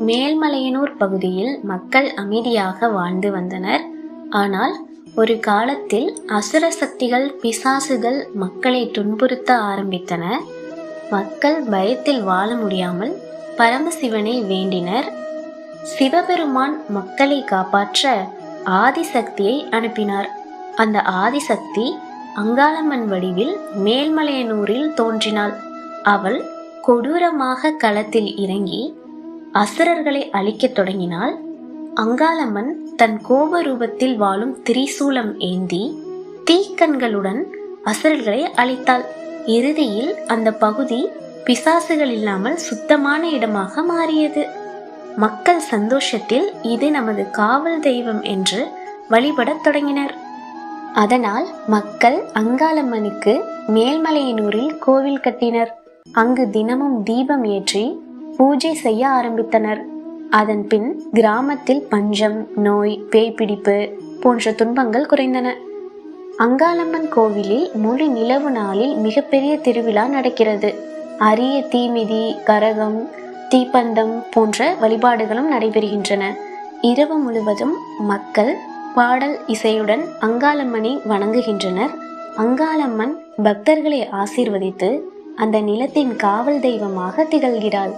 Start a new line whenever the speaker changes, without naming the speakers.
மேல்மலையனூர் பகுதியில் மக்கள் அமைதியாக வாழ்ந்து வந்தனர். ஆனால் ஒரு காலத்தில் அசுர சக்திகள், பிசாசுகள் மக்களை துன்புறுத்த ஆரம்பித்தன. மக்கள் பயத்தில் வாழ முடியாமல் பரமசிவனை வேண்டினர். சிவபெருமான் மக்களை காப்பாற்ற ஆதிசக்தியை அனுப்பினார். அந்த ஆதிசக்தி அங்காளம்மன் வடிவில் மேல்மலையனூரில் தோன்றினாள். அவள் கொடூரமாக களத்தில் இறங்கி அசுரர்களை அழிக்கத் தொடங்கினாள். அங்காளம்மன் தன் கோப ரூபத்தில் வாழும் திரிசூலம் ஏந்தி தீக்கண்களுடன் அசுரர்களை அழித்தாள். இறுதியில் அந்த பகுதி பிசாசுகள் இல்லாமல் சுத்தமான இடமாக மாறியது. மக்கள் சந்தோஷத்தில் இது நமது காவல் தெய்வம் என்று வழிபடத் தொடங்கினர். அதனால் மக்கள் அங்காளம்மனுக்கு மேல்மலையனூரில் கோவில் கட்டினர். அங்கு தினமும் தீபம் ஏற்றி பூஜை செய்ய ஆரம்பித்தனர். அதன் பின் கிராமத்தில் பஞ்சம், நோய், பேய்பிடிப்பு போன்ற துன்பங்கள் குறைந்தன. அங்காளம்மன் கோவிலில் முழு நிலவு நாளில் மிகப்பெரிய திருவிழா நடக்கிறது. அரிய தீமிதி, கரகம், தீப்பந்தம் போன்ற வழிபாடுகளும் நடைபெறுகின்றன. இரவு முழுவதும் மக்கள் பாடல் இசையுடன் அங்காளம்மனை வணங்குகின்றனர். அங்காளம்மன் பக்தர்களை ஆசீர்வதித்து அந்த நிலத்தின் காவல் தெய்வமாக திகழ்கிறாள்.